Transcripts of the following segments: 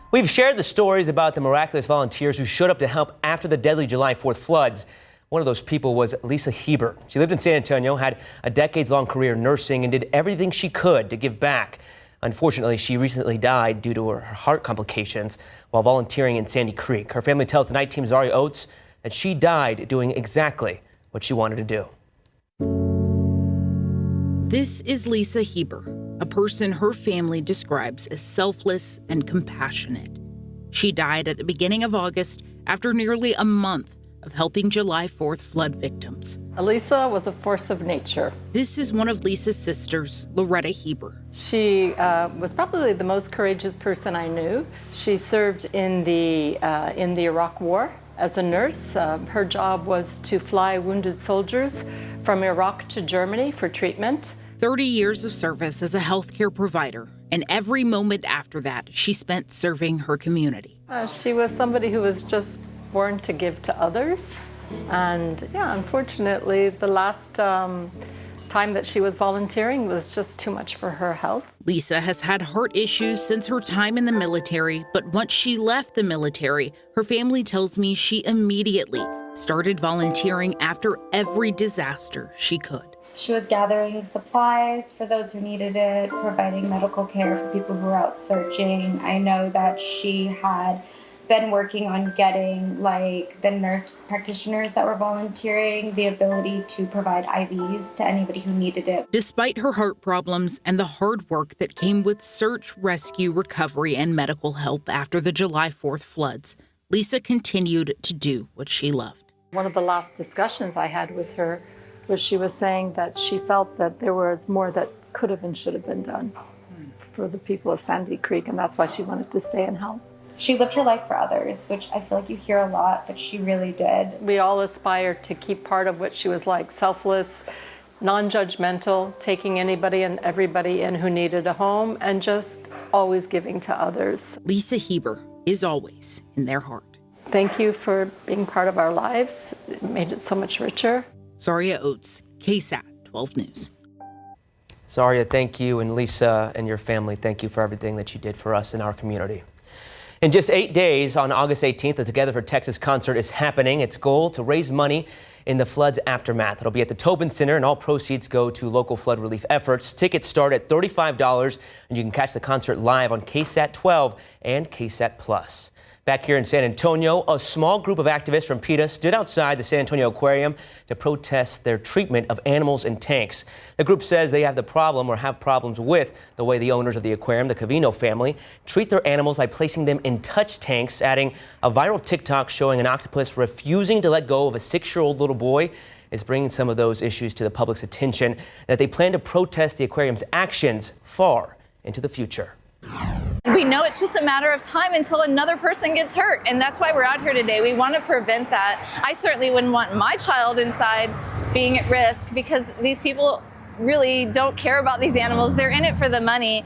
We've shared the stories about the miraculous volunteers who showed up to help after the deadly July 4th floods. One of those people was Lisa Heber. She lived in San Antonio, had a decades-long career nursing, and did everything she could to give back. Unfortunately, she recently died due to her heart complications while volunteering in Sandy Creek. Her family tells the Night Team's Zaria Oates that she died doing exactly what she wanted to do. This is Lisa Heber, a person her family describes as selfless and compassionate. She died at the beginning of August after nearly a month of helping July 4th flood victims. Lisa was a force of nature. This is one of Lisa's sisters, Loretta Heber. She was probably the most courageous person I knew. She served in the Iraq War as a nurse. Her job was to fly wounded soldiers from Iraq to Germany for treatment. 30 years of service as a healthcare provider, and every moment after that she spent serving her community. She was somebody who was just born to give to others. And yeah, unfortunately, the last time that she was volunteering was just too much for her health. Lisa has had heart issues since her time in the military, but once she left the military, her family tells me she immediately started volunteering after every disaster she could. She was gathering supplies for those who needed it, providing medical care for people who were out searching. I know that she had been working on getting the nurse practitioners that were volunteering the ability to provide IVs to anybody who needed it. Despite her heart problems and the hard work that came with search, rescue, recovery, and medical help after the July 4th floods, Lisa continued to do what she loved. One of the last discussions I had with her was she was saying that she felt that there was more that could have and should have been done for the people of Sandy Creek, and that's why she wanted to stay and help. She lived her life for others, which I feel like you hear a lot, but she really did. We all aspire to keep part of what she was like, selfless, non-judgmental, taking anybody and everybody in who needed a home, and just always giving to others. Lisa Heber is always in their heart. Thank you for being part of our lives. It made it so much richer. Zaria Oates, KSAT 12 News. Zaria, thank you, and Lisa and your family, thank you for everything that you did for us in our community. In just 8 days, on August 18th, the Together for Texas concert is happening. Its goal to raise money in the flood's aftermath. It'll be at the Tobin Center, and all proceeds go to local flood relief efforts. Tickets start at $35, and you can catch the concert live on KSAT 12 and KSAT Plus. Back here in San Antonio, a small group of activists from PETA stood outside the San Antonio Aquarium to protest their treatment of animals in tanks. The group says they have problems with the way the owners of the aquarium, the Cavino family, treat their animals by placing them in touch tanks, adding a viral TikTok showing an octopus refusing to let go of a 6-year-old little boy is bringing some of those issues to the public's attention, that they plan to protest the aquarium's actions far into the future. We know it's just a matter of time until another person gets hurt, and that's why we're out here today. We want to prevent that. I certainly wouldn't want my child inside being at risk, because these people really don't care about these animals. They're in it for the money.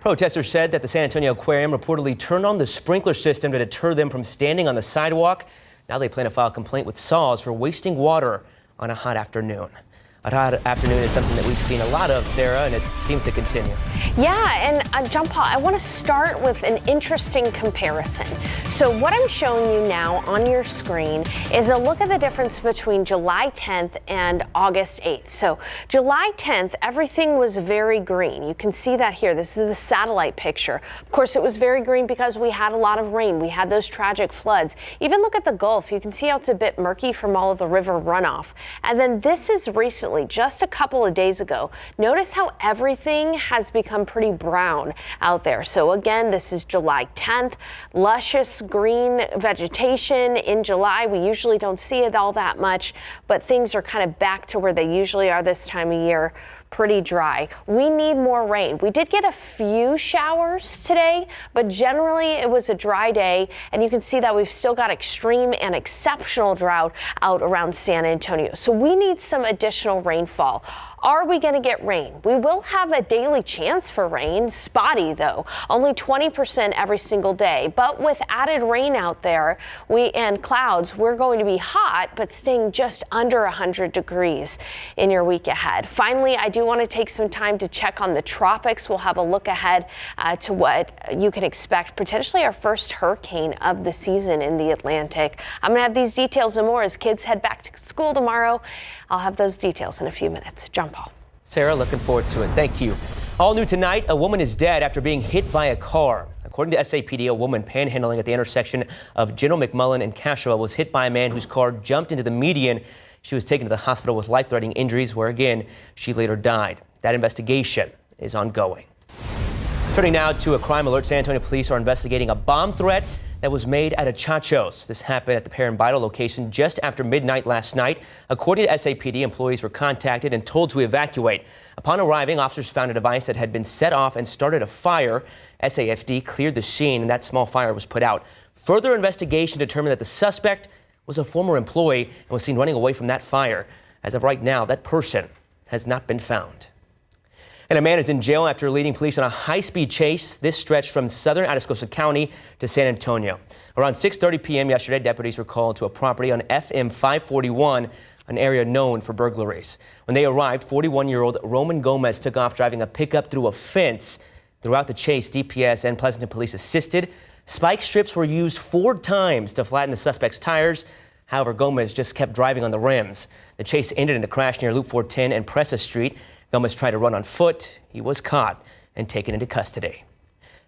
Protesters said that the San Antonio Aquarium reportedly turned on the sprinkler system to deter them from standing on the sidewalk. Now they plan to file a complaint with Saws for wasting water on a hot afternoon. A hot afternoon is something that we've seen a lot of, Sarah, and it seems to continue. Yeah, and John Paul, I want to start with an interesting comparison. So what I'm showing you now on your screen is a look at the difference between July 10th and August 8th. So July 10th, everything was very green. You can see that here. This is the satellite picture. Of course, it was very green because we had a lot of rain. We had those tragic floods. Even look at the Gulf. You can see how it's a bit murky from all of the river runoff. And then this is recently, just a couple of days ago. Notice how everything has become pretty brown out there. So again, this is July 10th, luscious green vegetation in July. We usually don't see it all that much, but things are kind of back to where they usually are this time of year. Pretty dry. We need more rain. We did get a few showers today, but generally it was a dry day, and you can see that we've still got extreme and exceptional drought out around San Antonio. So we need some additional rainfall. Are we going to get rain? We will have a daily chance for rain, spotty though, only 20% every single day. But with added rain out there and clouds, we're going to be hot, but staying just under 100 degrees in your week ahead. Finally, I do want to take some time to check on the tropics. We'll have a look ahead to what you can expect, potentially our first hurricane of the season in the Atlantic. I'm going to have these details and more as kids head back to school tomorrow. I'll have those details in a few minutes. John Paul. Sarah, looking forward to it. Thank you. All new tonight, a woman is dead after being hit by a car. According to SAPD, a woman panhandling at the intersection of General McMullen and Cashua was hit by a man whose car jumped into the median. She was taken to the hospital with life-threatening injuries, where again, she later died. That investigation is ongoing. Turning now to a crime alert, San Antonio police are investigating a bomb threat that was made at a Chacho's. This happened at the Parambital location just after midnight last night. According to SAPD, employees were contacted and told to evacuate. Upon arriving, officers found a device that had been set off and started a fire. SAFD cleared the scene and that small fire was put out. Further investigation determined that the suspect was a former employee and was seen running away from that fire. As of right now, that person has not been found. And a man is in jail after leading police on a high-speed chase. This stretched from southern Atascosa County to San Antonio. Around 6:30 p.m. yesterday, deputies were called to a property on FM 541, an area known for burglaries. When they arrived, 41-year-old Roman Gomez took off driving a pickup through a fence. Throughout the chase, DPS and Pleasanton police assisted. Spike strips were used 4 times to flatten the suspect's tires. However, Gomez just kept driving on the rims. The chase ended in a crash near Loop 410 and Presa Street. Gomez tried to run on foot. He was caught and taken into custody.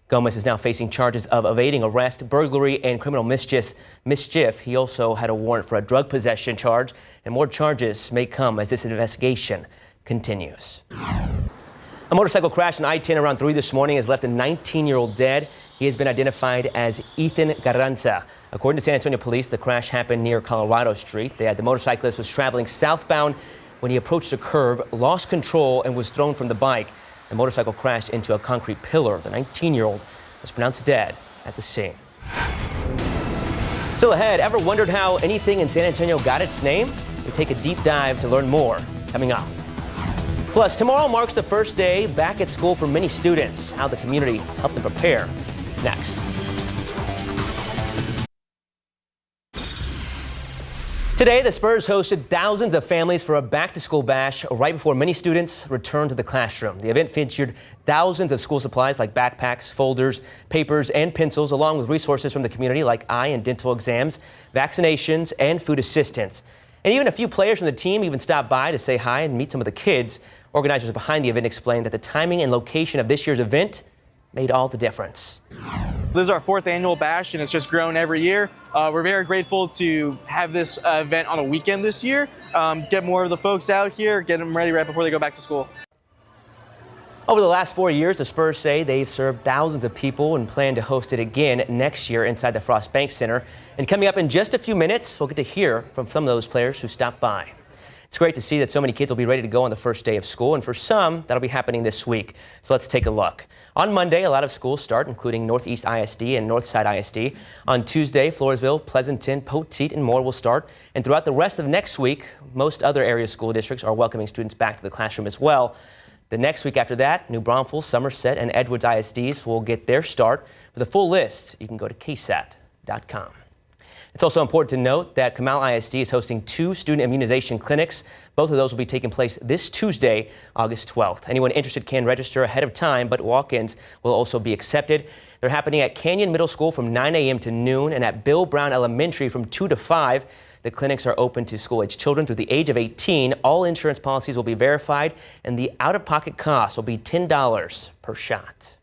Gomez is now facing charges of evading arrest, burglary, and criminal mischief. He also had a warrant for a drug possession charge, and more charges may come as this investigation continues. A motorcycle crash on I-10 around 3 this morning has left a 19-year-old dead. He has been identified as Ethan Garanza. According to San Antonio police, the crash happened near Colorado Street. The motorcyclist was traveling southbound when he approached a curve, lost control, and was thrown from the bike. The motorcycle crashed into a concrete pillar. The 19-year-old was pronounced dead at the scene. Still ahead, ever wondered how anything in San Antonio got its name? We take a deep dive to learn more coming up. Plus, tomorrow marks the first day back at school for many students. How the community helped them prepare. Next. Today, the Spurs hosted thousands of families for a back-to-school bash right before many students returned to the classroom. The event featured thousands of school supplies like backpacks, folders, papers, and pencils, along with resources from the community like eye and dental exams, vaccinations, and food assistance. And even a few players from the team even stopped by to say hi and meet some of the kids. Organizers behind the event explained that the timing and location of this year's event made all the difference. This is our 4th annual bash, and it's just grown every year. We're very grateful to have this event on a weekend this year. Get more of the folks out here, get them ready right before they go back to school. Over the last 4 years, the Spurs say they've served thousands of people and plan to host it again next year inside the Frost Bank Center. And coming up in just a few minutes, we'll get to hear from some of those players who stopped by. It's great to see that so many kids will be ready to go on the first day of school, and for some, that'll be happening this week. So let's take a look. On Monday, a lot of schools start, including Northeast ISD and Northside ISD. On Tuesday, Floresville, Pleasanton, Poteet, and more will start. And throughout the rest of next week, most other area school districts are welcoming students back to the classroom as well. The next week after that, New Braunfels, Somerset, and Edwards ISDs will get their start. For the full list, you can go to KSAT.com. It's also important to note that Kamal ISD is hosting 2 student immunization clinics. Both of those will be taking place this Tuesday, August 12th. Anyone interested can register ahead of time, but walk-ins will also be accepted. They're happening at Canyon Middle School from 9 a.m. to noon and at Bill Brown Elementary from 2 to 5. The clinics are open to school-age children through the age of 18. All insurance policies will be verified, and the out-of-pocket cost will be $10 per shot.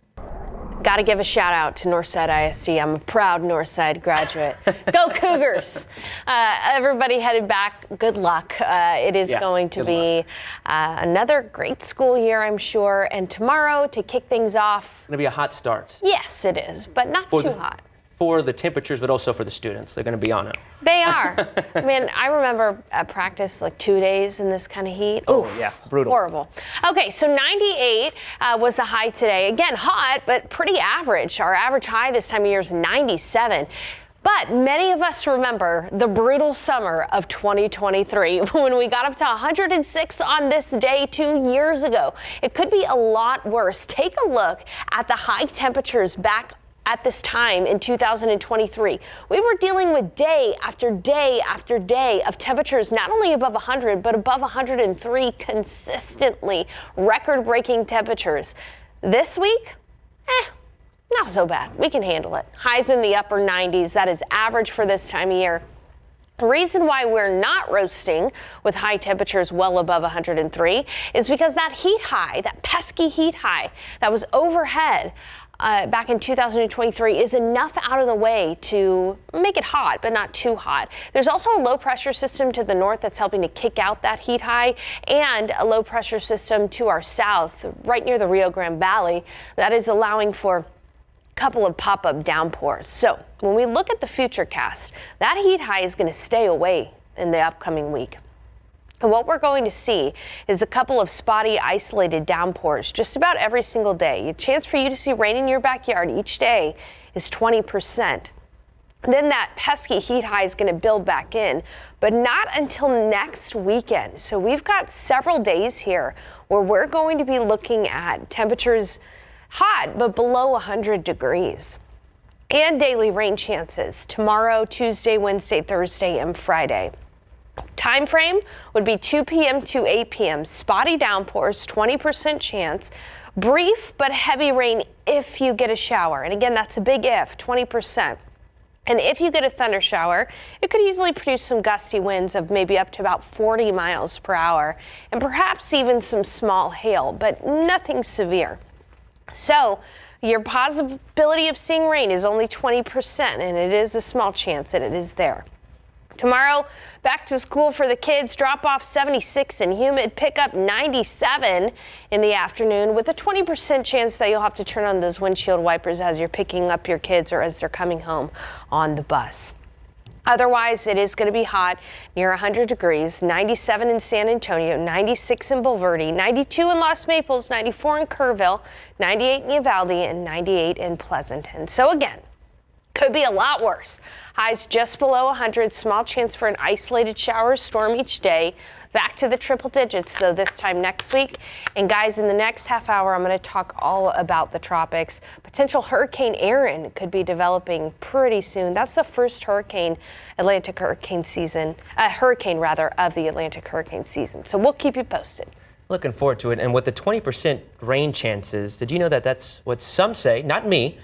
Got to give a shout out to Northside ISD. I'm a proud Northside graduate. Go Cougars! Everybody headed back. Good luck. It is going to be another great school year, I'm sure. And tomorrow, to kick things off. It's going to be a hot start. Yes, it is, but not too hot. For the temperatures, but also for the students. They're going to be on it. They are. I mean, I remember a practice like 2 days in this kind of heat. Oh, yeah, brutal. Horrible. Okay, so 98 was the high today. Again, hot, but pretty average. Our average high this time of year is 97. But many of us remember the brutal summer of 2023 when we got up to 106 on this day 2 years ago. It could be a lot worse. Take a look at the high temperatures back at this time in 2023. We were dealing with day after day after day of temperatures not only above 100 but above 103 consistently, record-breaking temperatures. This week, not so bad. We can handle it. Highs in the upper 90s. That is average for this time of year. The reason why we're not roasting with high temperatures well above 103 is because that heat high, that pesky heat high that was overhead back in 2023 is enough out of the way to make it hot, but not too hot. There's also a low pressure system to the north that's helping to kick out that heat high, and a low pressure system to our south, right near the Rio Grande Valley, that is allowing for couple of pop-up downpours. So when we look at the future cast, that heat high is going to stay away in the upcoming week. And what we're going to see is a couple of spotty, isolated downpours just about every single day. A chance for you to see rain in your backyard each day is 20%. Then that pesky heat high is going to build back in, but not until next weekend. So we've got several days here where we're going to be looking at temperatures hot, but below 100 degrees. And daily rain chances tomorrow, Tuesday, Wednesday, Thursday, and Friday. Time frame would be 2 p.m. to 8 p.m. Spotty downpours, 20% chance. Brief but heavy rain if you get a shower. And again, that's a big if, 20%. And if you get a thunder shower, it could easily produce some gusty winds of maybe up to about 40 miles per hour, and perhaps even some small hail, but nothing severe. So your possibility of seeing rain is only 20%, and it is a small chance, and it is there. Tomorrow, back to school for the kids, drop off 76 and humid, pick up 97 in the afternoon with a 20% chance that you'll have to turn on those windshield wipers as you're picking up your kids or as they're coming home on the bus. Otherwise, it is going to be hot, near 100 degrees, 97 in San Antonio, 96 in Bulverde, 92 in Los Maples, 94 in Kerrville, 98 in Uvalde, and 98 in Pleasanton. So again, could be a lot worse. Highs just below 100, small chance for an isolated shower or storm each day. Back to the triple digits, though, this time next week. And guys, in the next half hour, I'm going to talk all about the tropics. Potential Hurricane Erin could be developing pretty soon. That's the first hurricane of the Atlantic hurricane season. So we'll keep you posted. Looking forward to it. And with the 20% rain chances, did you know that that's what some say, not me,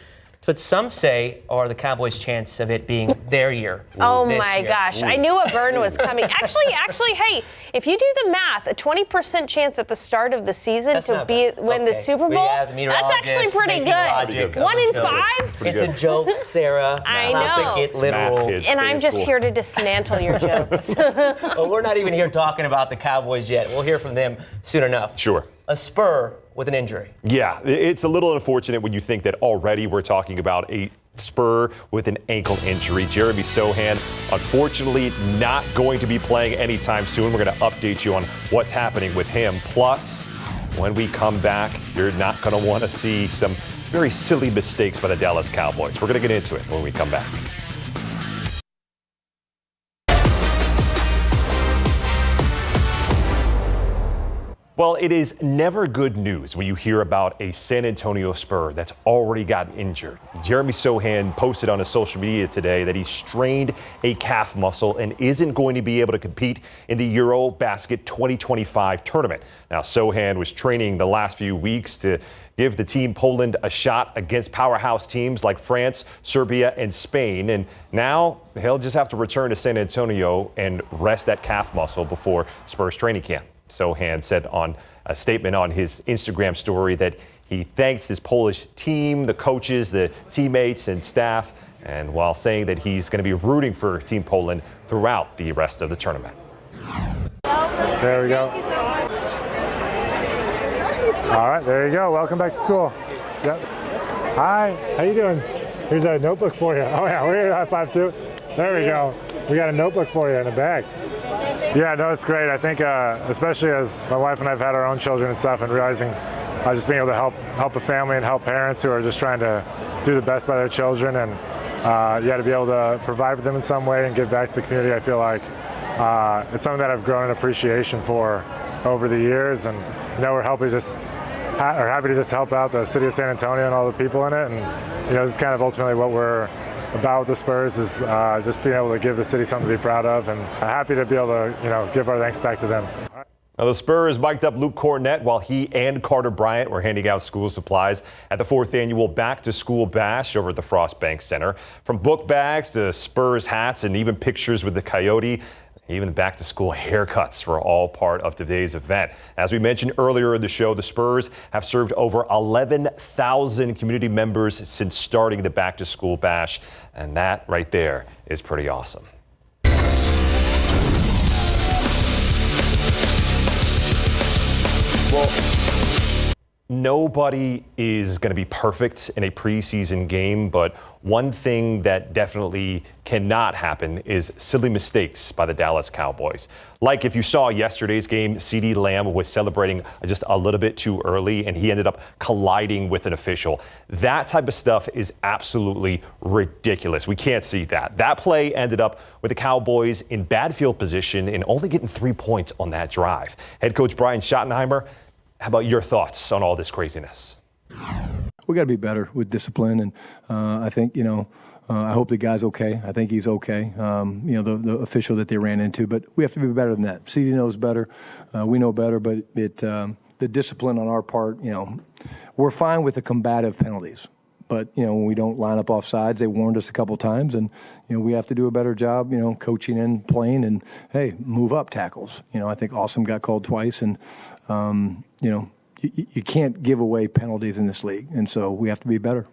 but some say are the Cowboys' chance of it being their year. Oh my gosh, I knew a burn was coming. Actually, hey, if you do the math, a 20% chance at the start of the season win the Super Bowl, that's actually pretty good. 1 in 5? It's a joke, Sarah. I know. Get literal. And I'm just here to dismantle your jokes. Well, we're not even here talking about the Cowboys yet. We'll hear from them soon enough. Sure. A Spur with an injury. Yeah, it's a little unfortunate when you think that already we're talking about a Spur with an ankle injury. Jeremy Sohan, unfortunately, not going to be playing anytime soon. We're going to update you on what's happening with him. Plus, when we come back, you're not going to want to see some very silly mistakes by the Dallas Cowboys. We're going to get into it when we come back. Well, it is never good news when you hear about a San Antonio Spur that's already gotten injured. Jeremy Sohan posted on his social media today that he strained a calf muscle and isn't going to be able to compete in the Eurobasket 2025 tournament. Now, Sohan was training the last few weeks to give the team Poland a shot against powerhouse teams like France, Serbia, and Spain. And now he'll just have to return to San Antonio and rest that calf muscle before Spurs training camp. Sohan said on a statement on his Instagram story that he thanks his Polish team, the coaches, the teammates, and staff, and while saying that he's going to be rooting for Team Poland throughout the rest of the tournament. There we go. All right, there you go. Welcome back to school. Yep. Hi, how you doing? Here's a notebook for you. Oh yeah, we're here, high five too. There we go. We got a notebook for you in a bag. Yeah, no, it's great. I think, especially as my wife and I have had our own children and stuff, and realizing just being able to help a family and help parents who are just trying to do the best by their children, and to be able to provide for them in some way and give back to the community, I feel like it's something that I've grown an appreciation for over the years, and we're happy to just help out the city of San Antonio and all the people in it, and this is kind of ultimately what we're about with the Spurs, is just being able to give the city something to be proud of, and happy to be able to give our thanks back to them. Now, the Spurs mic'd up Luke Cornett while he and Carter Bryant were handing out school supplies at the 4th annual Back to School Bash over at the Frost Bank Center. From book bags to Spurs hats and even pictures with the Coyote, even the back-to-school haircuts were all part of today's event. As we mentioned earlier in the show, the Spurs have served over 11,000 community members since starting the back-to-school bash, and that right there is pretty awesome. Well, nobody is going to be perfect in a preseason game, but one thing that definitely cannot happen is silly mistakes by the Dallas Cowboys. Like if you saw yesterday's game, CeeDee Lamb was celebrating just a little bit too early and he ended up colliding with an official. That type of stuff is absolutely ridiculous. We can't see that. That play ended up with the Cowboys in bad field position and only getting 3 points on that drive. Head coach Brian Schottenheimer, how about your thoughts on all this craziness? We got to be better with discipline, and I think I hope the guy's okay. I think he's okay. The official that they ran into, but we have to be better than that. CeeDee knows better, we know better, but the discipline on our part, we're fine with the combative penalties. But when we don't line up off sides, they warned us a couple times, and we have to do a better job, coaching and playing, and hey, move up tackles. I think Awesome got called twice, and you can't give away penalties in this league, and so we have to be better.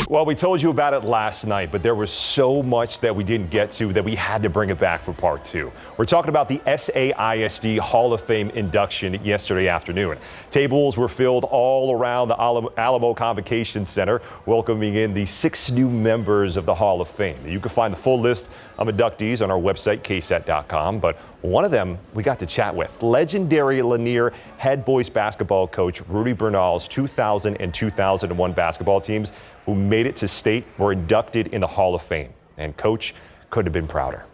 Well, we told you about it last night, but there was so much that we didn't get to that we had to bring it back for part 2. We're talking about the SAISD Hall of Fame induction yesterday afternoon. Tables were filled all around the Alamo Convocation Center, welcoming in the 6 new members of the Hall of Fame. You can find the full list of inductees on our website, KSAT.com, but one of them we got to chat with. Legendary Lanier head boys basketball coach Rudy Bernal's 2000 and 2001 basketball teams who made it to state were inducted in the Hall of Fame. And Coach couldn't have been prouder.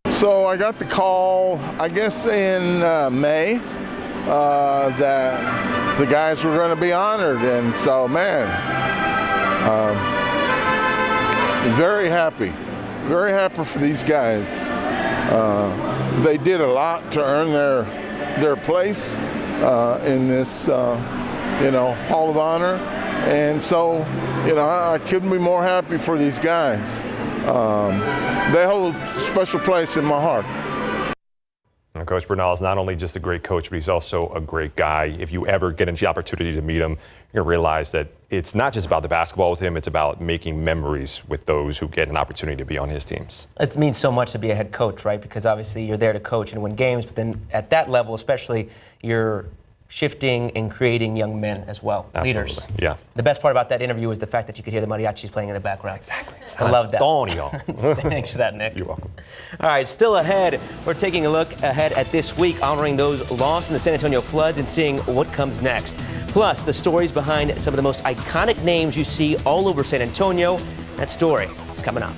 So I got the call, I guess in May, that the guys were going to be honored. And so, man, very happy for these guys. They did a lot to earn their place in this, Hall of Honor. And so, I couldn't be more happy for these guys. They hold a special place in my heart. And Coach Bernal is not only just a great coach, but he's also a great guy. If you ever get the opportunity to meet him, you're going to realize that it's not just about the basketball with him, it's about making memories with those who get an opportunity to be on his teams. It means so much to be a head coach, right? Because obviously you're there to coach and win games, but then at that level especially, you're shifting and creating young men as well, Absolutely. Leaders. Yeah. The best part about that interview was the fact that you could hear the mariachis playing in the background. Exactly. I love that. Antonio. Thanks for that, Nick. You're welcome. All right, still ahead, we're taking a look ahead at this week, honoring those lost in the San Antonio floods and seeing what comes next. Plus, the stories behind some of the most iconic names you see all over San Antonio. That story is coming up.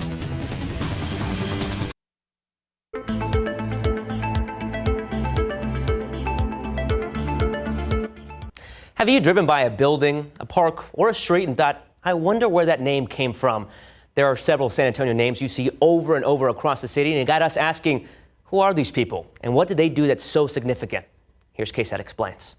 Have you driven by a building, a park, or a street and thought, I wonder where that name came from? There are several San Antonio names you see over and over across the city, and it got us asking, who are these people, and what did they do that's so significant? Here's KSAT Explains.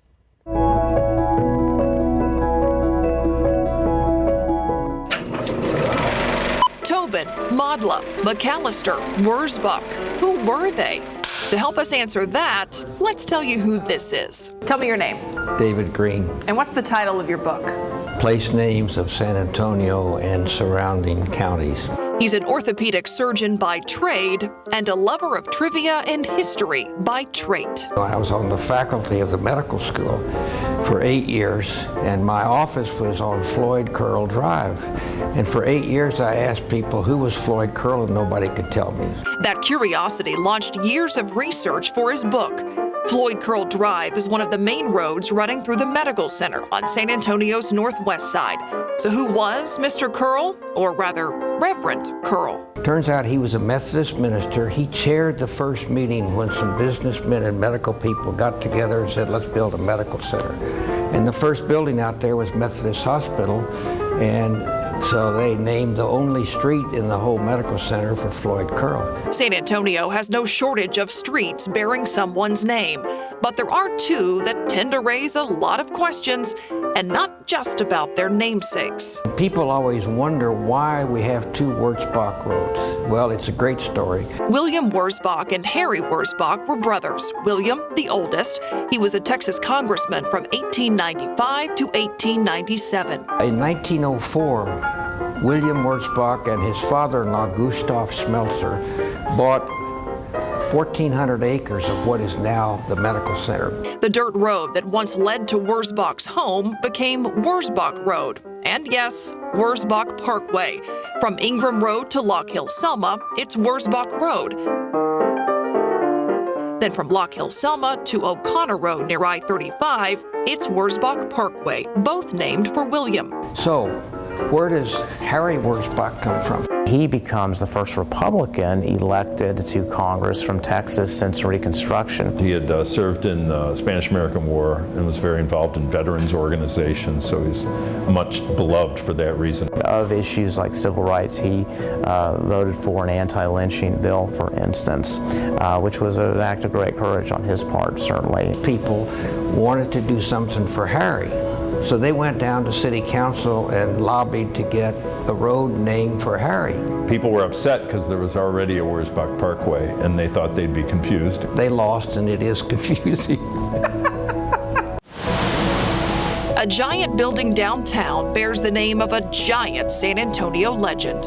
Tobin, Modla, McAllister, Wurzbach. Who were they? To help us answer that, let's tell you who this is. Tell me your name. David Green. And what's the title of your book? Place names of San Antonio and surrounding counties. He's an orthopedic surgeon by trade and a lover of trivia and history by trait. I was on the faculty of the medical school for 8 years, and my office was on Floyd Curl Drive. And for 8 years, I asked people who was Floyd Curl, and nobody could tell me. That curiosity launched years of research for his book. Floyd Curl Drive is one of the main roads running through the medical center on San Antonio's northwest side. So who was Mr. Curl, or rather, Reverend Curl? Turns out he was a Methodist minister. He chaired the first meeting when some businessmen and medical people got together and said, let's build a medical center. And the first building out there was Methodist Hospital, and so they named the only street in the whole medical center for Floyd Curl. San Antonio has no shortage of streets bearing someone's name, but there are two that tend to raise a lot of questions, and not just about their namesakes. People always wonder why we have two Wurzbach roads. Well, it's a great story. William Wurzbach and Harry Wurzbach were brothers. William, the oldest, he was a Texas congressman from 1895 to 1897. In 1904, William Wurzbach and his father-in-law, Gustav Schmelzer, bought 1,400 acres of what is now the medical center. The dirt road that once led to Wurzbach's home became Wurzbach Road. And yes, Wurzbach Parkway. From Ingram Road to Lock Hill Selma, it's Wurzbach Road. Then from Lock Hill Selma to O'Connor Road near I-35, it's Wurzbach Parkway, both named for William. So, where does Harry Wurzbach come from? He becomes the first Republican elected to Congress from Texas since Reconstruction. He had served in the Spanish-American War and was very involved in veterans organizations, so he's much beloved for that reason. Of issues like civil rights, he voted for an anti-lynching bill, for instance, which was an act of great courage on his part, certainly. People wanted to do something for Harry. So they went down to city council and lobbied to get a road named for Harry. People were upset because there was already a Wurzbach Parkway, and they thought they'd be confused. They lost, and it is confusing. A giant building downtown bears the name of a giant San Antonio legend.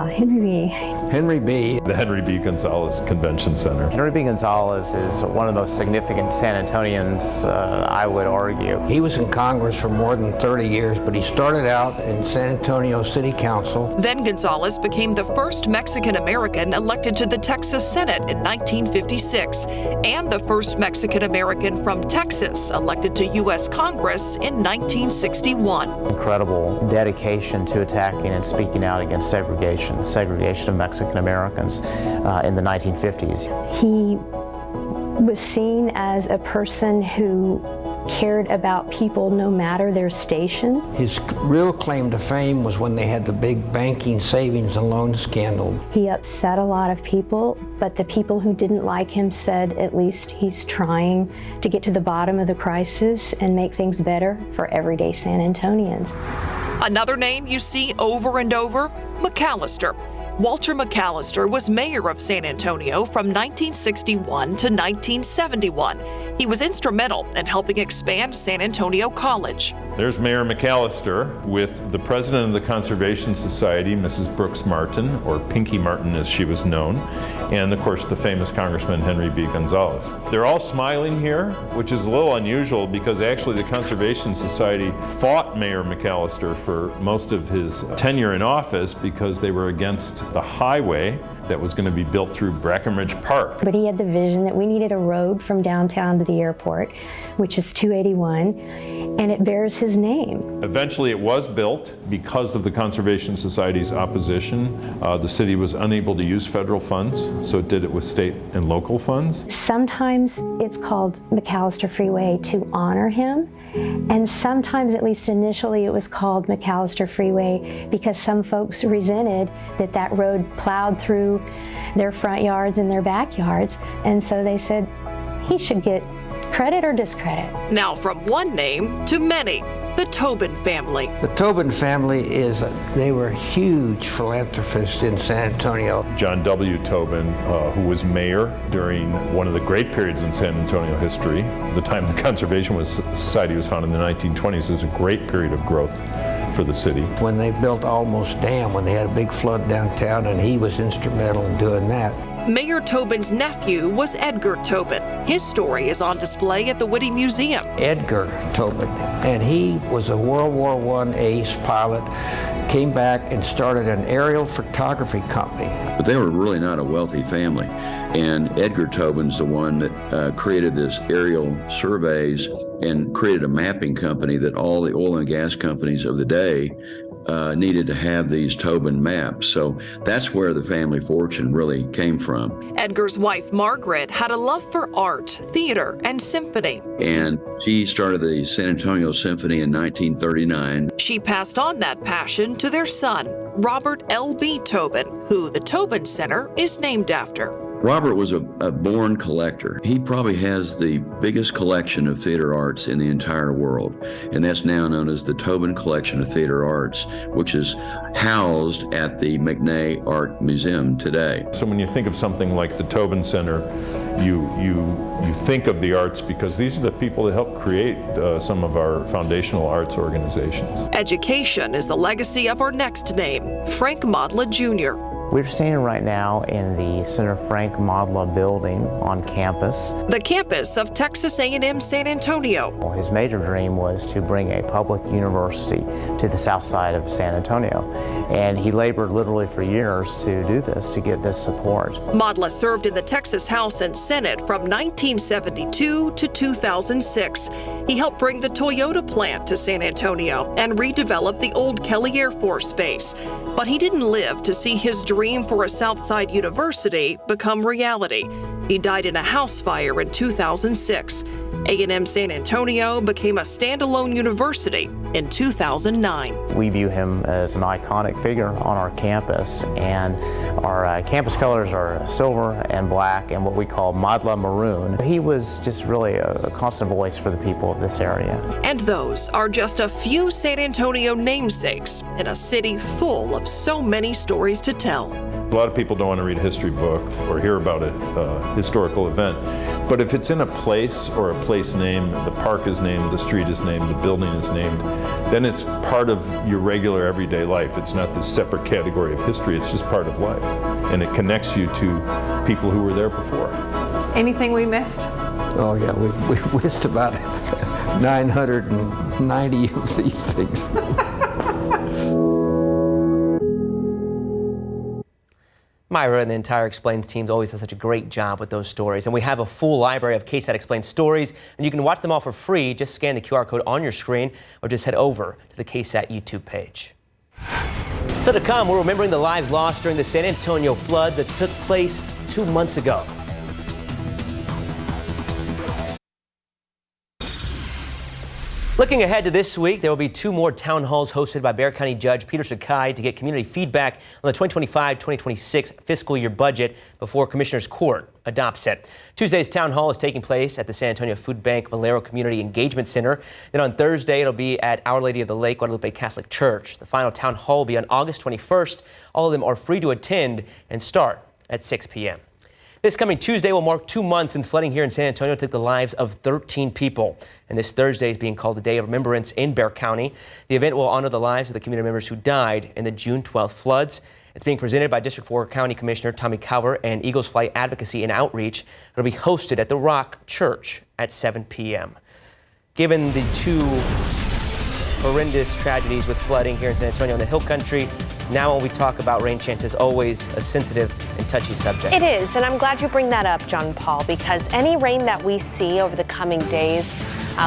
Henry B. Henry B. The Henry B. Gonzalez Convention Center. Henry B. Gonzalez is one of the most significant San Antonians, I would argue. He was in Congress for more than 30 years, but he started out in San Antonio City Council. Then Gonzalez became the first Mexican-American elected to the Texas Senate in 1956, and the first Mexican-American from Texas elected to U.S. Congress in 1961. Incredible dedication to attacking and speaking out against segregation of Mexican Americans in the 1950s. He was seen as a person who cared about people no matter their station. His real claim to fame was when they had the big banking savings and loan scandal. He upset a lot of people, but the people who didn't like him said at least he's trying to get to the bottom of the crisis and make things better for everyday San Antonians. Another name you see over and over, McAllister. Walter McAllister was mayor of San Antonio from 1961 to 1971. He was instrumental in helping expand San Antonio College. There's Mayor McAllister with the president of the Conservation Society, Mrs. Brooks Martin, or Pinky Martin as she was known, and of course the famous Congressman Henry B. Gonzalez. They're all smiling here, which is a little unusual because actually the Conservation Society fought Mayor McAllister for most of his tenure in office because they were against the highway that was going to be built through Brackenridge Park. But he had the vision that we needed a road from downtown to the airport, which is 281, and it bears his name. Eventually it was built because of the Conservation Society's opposition. The city was unable to use federal funds, so it did it with state and local funds. Sometimes it's called McAllister Freeway to honor him, and sometimes, at least initially, it was called McAllister Freeway because some folks resented that that road plowed through their front yards and their backyards, and so they said he should get credit or discredit. Now from one name to many, the Tobin family. The Tobin family they were huge philanthropists in San Antonio. John W. Tobin, who was mayor during one of the great periods in San Antonio history, the time the Conservation Society was founded in the 1920s, was a great period of growth for the city. When they built Almost Dam, when they had a big flood downtown, and he was instrumental in doing that. Mayor Tobin's nephew was Edgar Tobin. His story is on display at the Whitty Museum. Edgar Tobin, and he was a World War I ace pilot, came back and started an aerial photography company. But they were really not a wealthy family. And Edgar Tobin's the one that created this aerial surveys and created a mapping company that all the oil and gas companies of the day needed to have these Tobin maps. So that's where the family fortune really came from. Edgar's wife, Margaret, had a love for art, theater, and symphony. And she started the San Antonio Symphony in 1939. She passed on that passion to their son, Robert L.B. Tobin, who the Tobin Center is named after. Robert was a born collector. He probably has the biggest collection of theater arts in the entire world, and that's now known as the Tobin Collection of Theater Arts, which is housed at the McNay Art Museum today. So when you think of something like the Tobin Center, you think of the arts because these are the people that help create some of our foundational arts organizations. Education is the legacy of our next name, Frank Modla Jr. We're standing right now in the Senator Frank Modla building on campus. The campus of Texas A&M San Antonio. His major dream was to bring a public university to the south side of San Antonio. And he labored literally for years to do this, to get this support. Modla served in the Texas House and Senate from 1972 to 2006. He helped bring the Toyota plant to San Antonio and redevelop the old Kelly Air Force Base. But he didn't live to see his dream for a Southside university become reality. He died in a house fire in 2006. A&M San Antonio became a standalone university in 2009. We view him as an iconic figure on our campus, and our campus colors are silver and black and what we call Modla Maroon. He was just really a constant voice for the people of this area. And those are just a few San Antonio namesakes in a city full of so many stories to tell. A lot of people don't want to read a history book or hear about a historical event, but if it's in a place or a place name, the park is named, the street is named, the building is named, then it's part of your regular everyday life. It's not this separate category of history, it's just part of life. And it connects you to people who were there before. Anything we missed? Oh yeah, we missed about 990 of these things. Myra and the entire Explains team always does such a great job with those stories. And we have a full library of KSAT Explains stories, and you can watch them all for free. Just scan the QR code on your screen or just head over to the KSAT YouTube page. So to come, we're remembering the lives lost during the San Antonio floods that took place 2 months ago. Looking ahead to this week, there will be 2 more town halls hosted by Bexar County Judge Peter Sakai to get community feedback on the 2025-2026 fiscal year budget before Commissioners Court adopts it. Tuesday's town hall is taking place at the San Antonio Food Bank Valero Community Engagement Center. Then on Thursday, it'll be at Our Lady of the Lake Guadalupe Catholic Church. The final town hall will be on August 21st. All of them are free to attend and start at 6 p.m. This coming Tuesday will mark 2 months since flooding here in San Antonio took the lives of 13 people. And this Thursday is being called the Day of Remembrance in Bexar County. The event will honor the lives of the community members who died in the June 12th floods. It's being presented by District 4 County Commissioner Tommy Cower and Eagles Flight Advocacy and Outreach. It'll be hosted at the Rock Church at 7 p.m. Given the 2 horrendous tragedies with flooding here in San Antonio and the Hill Country, now when we talk about rain chance is always a sensitive and touchy subject. It is, and I'm glad you bring that up, John Paul, because any rain that we see over the coming days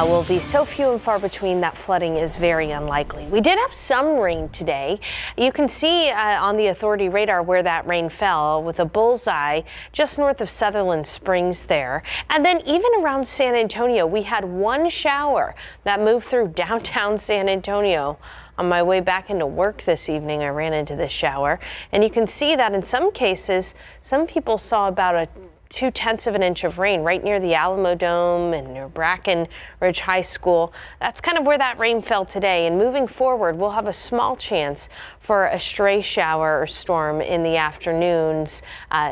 will be so few and far between that flooding is very unlikely. We did have some rain today. You can see on the authority radar where that rain fell with a bullseye just north of Sutherland Springs there. And then even around San Antonio, we had 1 shower that moved through downtown San Antonio. On my way back into work this evening, I ran into this shower, and you can see that in some cases, some people saw about a 0.2 of an inch of rain right near the Alamo Dome and near Brackenridge High School. That's kind of where that rain fell today. And moving forward, we'll have a small chance for a stray shower or storm in the afternoons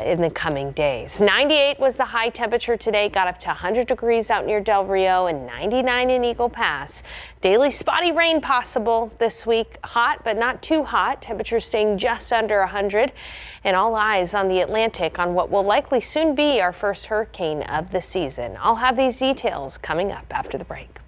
in the coming days. 98 was the high temperature today, got up to 100 degrees out near Del Rio and 99 in Eagle Pass. Daily spotty rain possible this week. Hot, but not too hot. Temperatures staying just under 100. And all eyes on the Atlantic on what will likely soon be our first hurricane of the season. I'll have these details coming up after the break.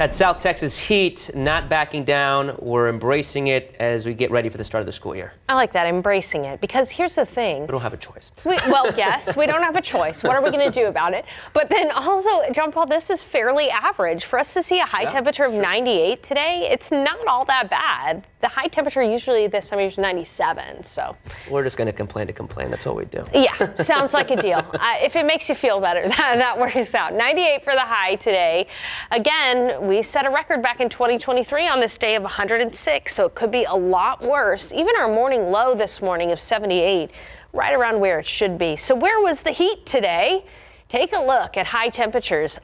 That South Texas heat not backing down. We're embracing it as we get ready for the start of the school year. I like that, embracing it, because here's the thing. We don't have a choice. Well, yes, we don't have a choice. What are we going to do about it? But then also, John Paul, this is fairly average. For us to see a high temperature of 98 today, it's not all that bad. The high temperature usually this time of year is 97, so. We're just going to complain. That's what we do. Yeah, sounds like a deal. If it makes you feel better, that works out. 98 for the high today. Again, we set a record back in 2023 on this day of 106, so it could be a lot worse. Even our morning low this morning of 78, right around where it should be. So where was the heat today? Take a look at high temperatures.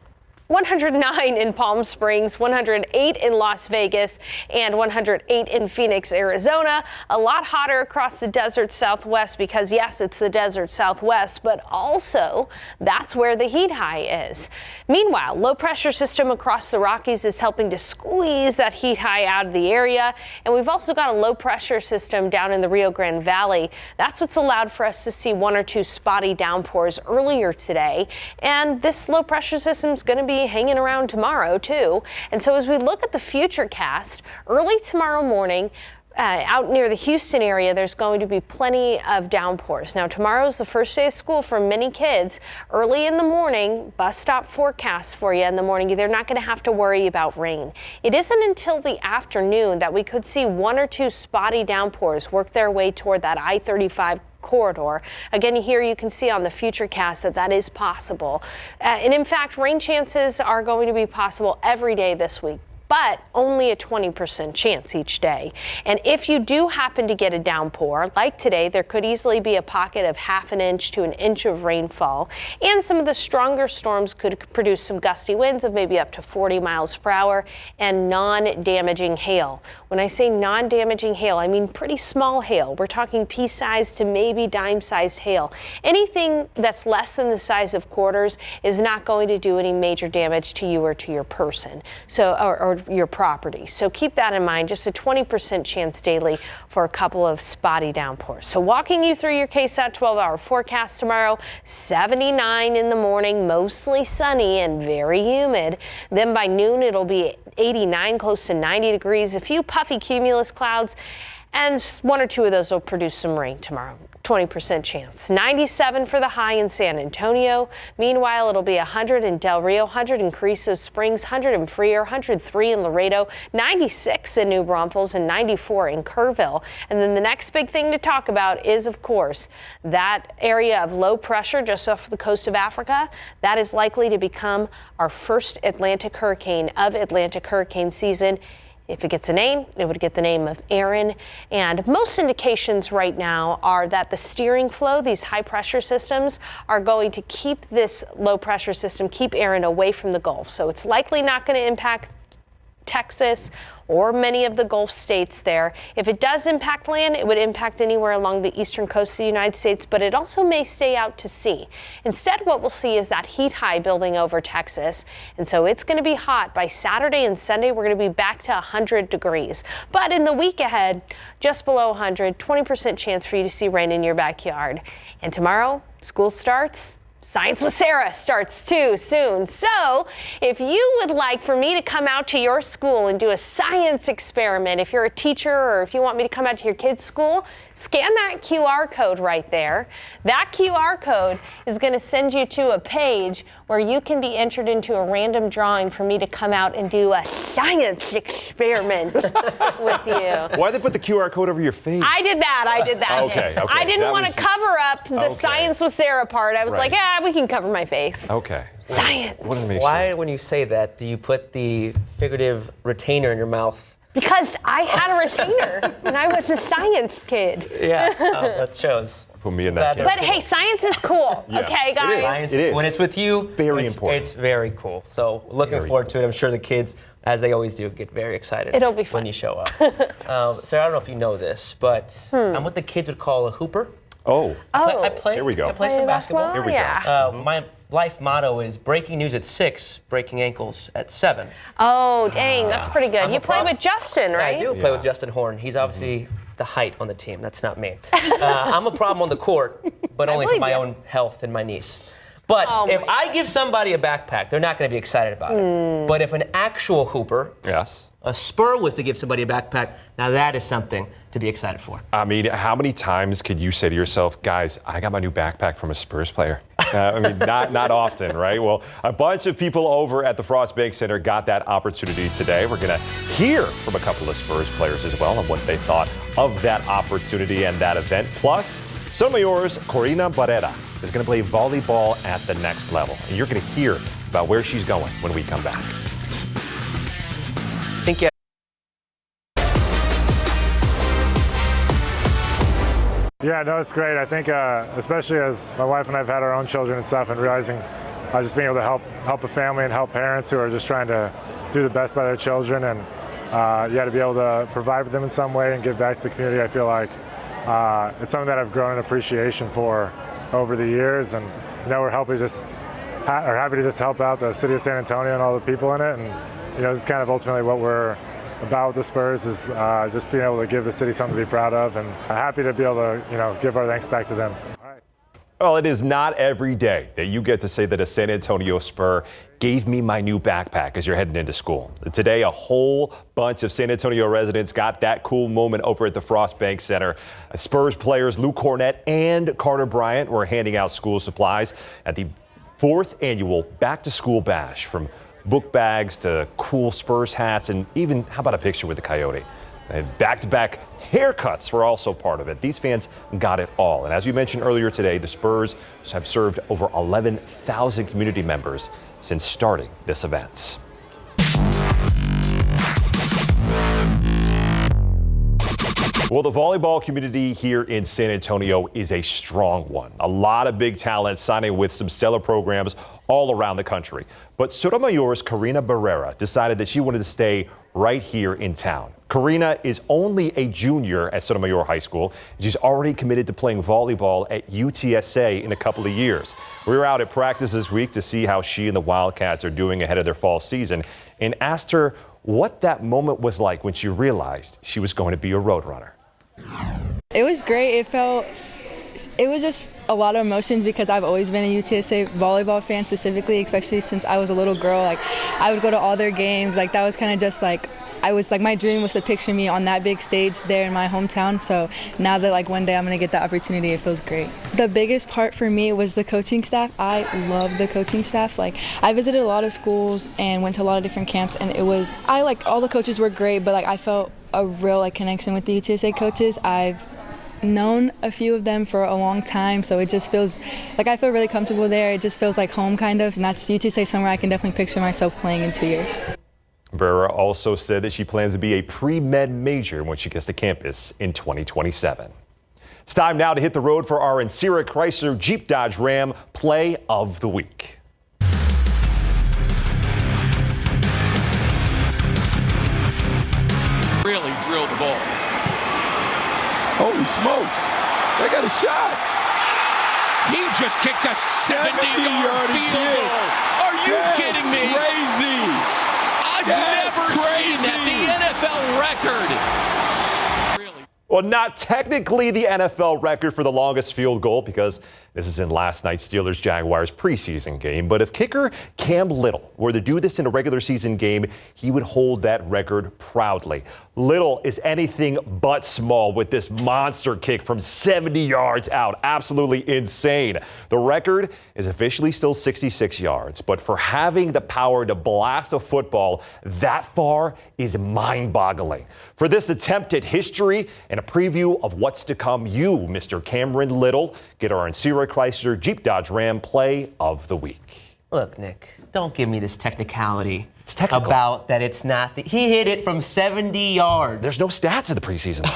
109 in Palm Springs, 108 in Las Vegas, and 108 in Phoenix, Arizona. A lot hotter across the desert Southwest because, yes, it's the desert Southwest, but also that's where the heat high is. Meanwhile, low pressure system across the Rockies is helping to squeeze that heat high out of the area. And we've also got a low pressure system down in the Rio Grande Valley. That's what's allowed for us to see 1 or 2 spotty downpours earlier today. And this low pressure system is going to be hanging around tomorrow too. And so as we look at the futurecast, early tomorrow morning, out near the Houston area, there's going to be plenty of downpours. Now, tomorrow's the first day of school for many kids. Early in the morning, bus stop forecast for you in the morning. They're not going to have to worry about rain. It isn't until the afternoon that we could see 1 or 2 spotty downpours work their way toward that I-35 corridor. Again, here you can see on the futurecast that is possible. And in fact, rain chances are going to be possible every day this week, but only a 20% chance each day. And if you do happen to get a downpour, like today, there could easily be a pocket of 1/2 inch to 1 inch of rainfall. And some of the stronger storms could produce some gusty winds of maybe up to 40 miles per hour and non-damaging hail. When I say non-damaging hail, I mean pretty small hail. We're talking pea-sized to maybe dime-sized hail. Anything that's less than the size of quarters is not going to do any major damage to you or to your person. So, or your property. So keep that in mind, just a 20% chance daily for a couple of spotty downpours. So walking you through your KSAT 12-hour forecast tomorrow, 79 in the morning, mostly sunny and very humid. Then by noon, it'll be 89, close to 90 degrees, a few puffy cumulus clouds, and 1 or 2 of those will produce some rain tomorrow. 20% chance. 97 for the high in San Antonio. Meanwhile, it'll be 100 in Del Rio, 100 in Carrizo Springs, 100 in Freer, 103 in Laredo, 96 in New Braunfels, and 94 in Kerrville. And then the next big thing to talk about is, of course, that area of low pressure just off the coast of Africa. That is likely to become our first Atlantic hurricane of Atlantic hurricane season. If it gets a name, it would get the name of Aaron. And most indications right now are that the steering flow, these high pressure systems, are going to keep this low pressure system, keep Aaron away from the Gulf. So it's likely not going to impact Texas or many of the Gulf states there. If it does impact land, it would impact anywhere along the eastern coast of the United States, but it also may stay out to sea. Instead, what we'll see is that heat high building over Texas, and so it's going to be hot. By Saturday and Sunday, we're going to be back to 100 degrees. But in the week ahead, just below 100, 20% chance for you to see rain in your backyard. And tomorrow, school starts. Science with Sarah starts too soon. So if you would like for me to come out to your school and do a science experiment, if you're a teacher or if you want me to come out to your kid's school, scan that QR code right there. That QR code is going to send you to a page where you can be entered into a random drawing for me to come out and do a science experiment with you. Why'd they put the QR code over your face? I did that. Okay. I didn't want to cover up the Science with Sarah part. I was like, yeah, we can cover my face. Okay. Science. Why, when you say that, do you put the figurative retainer in your mouth? Because I had a retainer when I was a science kid. Yeah, that shows. Put me in that. But hey, science is cool. Yeah. Okay, guys? Science, It is. when it's with you, Very it's important. It's very cool. So looking forward to it. I'm sure the kids, as they always do, get very excited. It'll be fun when you show up. Sarah, I don't know if you know this, but I'm what the kids would call a hooper. I play. Here we go. I play some basketball. Here we go. My life motto is breaking news at 6, breaking ankles at 7. Oh, dang, that's pretty good. You play with Justin, right? I do play with Justin Horn. He's obviously the height on the team. That's not me. I'm a problem on the court, but only for my own health and my niece. But if I give somebody a backpack, they're not going to be excited about it. But if an actual hooper, a Spur, was to give somebody a backpack, now that is something to be excited for. I mean, how many times could you say to yourself, guys, I got my new backpack from a Spurs player? I mean, not often, right? Well, a bunch of people over at the Frost Bank Center got that opportunity today. We're going to hear from a couple of Spurs players as well on what they thought of that opportunity and that event. Plus, Sotomayor's Corina Barrera is going to play volleyball at the next level. And you're going to hear about where she's going when we come back. Thank you. Yeah, no, it's great. I think, especially as my wife and I have had our own children and stuff, and realizing just being able to help a family and help parents who are just trying to do the best by their children, and to be able to provide for them in some way and give back to the community. I feel like it's something that I've grown an appreciation for over the years, and we're happy to just help out the city of San Antonio and all the people in it, and this is kind of ultimately what we're about with the Spurs, is just being able to give the city something to be proud of, and happy to be able to give our thanks back to them. Well, it is not every day that you get to say that a San Antonio Spur gave me my new backpack as you're heading into school. Today, a whole bunch of San Antonio residents got that cool moment over at the Frost Bank Center. Spurs players Lou Cornett and Carter Bryant were handing out school supplies at the 4th annual Back to School Bash, from book bags to cool Spurs hats, and even, how about a picture with the Coyote? And back-to-back haircuts were also part of it. These fans got it all. And as we mentioned earlier today, the Spurs have served over 11,000 community members since starting this event. Well, the volleyball community here in San Antonio is a strong one. A lot of big talent signing with some stellar programs all around the country. But Sotomayor's Corina Barrera decided that she wanted to stay right here in town. Corina is only a junior at Sotomayor High School. She's already committed to playing volleyball at UTSA in a couple of years. We were out at practice this week to see how she and the Wildcats are doing ahead of their fall season, and asked her what that moment was like when she realized she was going to be a Roadrunner. It was great. It was just a lot of emotions, because I've always been a UTSA volleyball fan, specifically, especially since I was a little girl. Like, I would go to all their games. Like, that was kind of just like, my dream was to picture me on that big stage there in my hometown. So now that one day I'm going to get that opportunity, it feels great. The biggest part for me was the coaching staff. I love the coaching staff. I visited a lot of schools and went to a lot of different camps, and all the coaches were great, but I felt a real connection with the UTSA coaches. I've known a few of them for a long time, so it just feels like I feel really comfortable there. It just feels like home, kind of, and that's UTSA, somewhere I can definitely picture myself playing in 2 years. Barrera also said that she plans to be a pre-med major when she gets to campus in 2027. It's time now to hit the road for our Encira Chrysler Jeep Dodge Ram Play of the Week. Really drilled the ball. Holy smokes, they got a shot. He just kicked a 70-yard field goal. Are you kidding me? Crazy. I've never seen that. The NFL record. Really? Well, not technically the NFL record for the longest field goal, because this is in last night's Steelers-Jaguars preseason game. But if kicker Cam Little were to do this in a regular season game, he would hold that record proudly. Little is anything but small with this monster kick from 70 yards out. Absolutely insane. The record is officially still 66 yards, but for having the power to blast a football that far is mind-boggling. For this attempt at history and a preview of what's to come, you, Mr. Cameron Little, get our Encira Chrysler Jeep Dodge Ram Play of the Week. Look, Nick, don't give me this technicality. It's technical. About that it's not. He hit it from 70 yards. There's no stats in the preseason.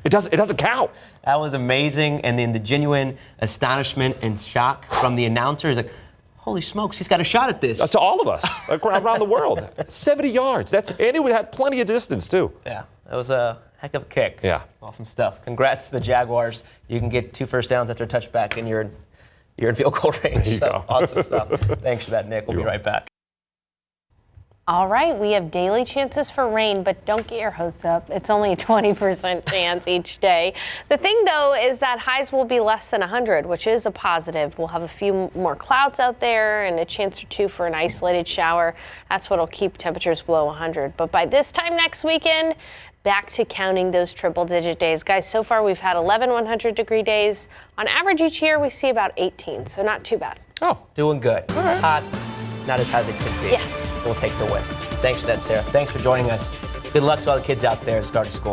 It doesn't count. That was amazing. And then the genuine astonishment and shock from the announcer is like, holy smokes, he's got a shot at this. To all of us around the world. 70 yards. And it had plenty of distance, too. Yeah, that was a heck of a kick. Yeah. Awesome stuff. Congrats to the Jaguars. You can get 2 first downs after a touchback, and you're in field goal range. There you go. Awesome stuff. Thanks for that, Nick. We'll be right back. All right, we have daily chances for rain, but don't get your hopes up. It's only a 20% chance each day. The thing, though, is that highs will be less than 100, which is a positive. We'll have a few more clouds out there and a chance or two for an isolated shower. That's what'll keep temperatures below 100. But by this time next weekend, back to counting those triple-digit days. Guys, so far we've had 11 100-degree days. On average each year, we see about 18, so not too bad. Oh, doing good. Hot, not as hot as it could be. Yes. We'll take the win. Thanks for that, Sarah. Thanks for joining us. Good luck to all the kids out there at the start of school.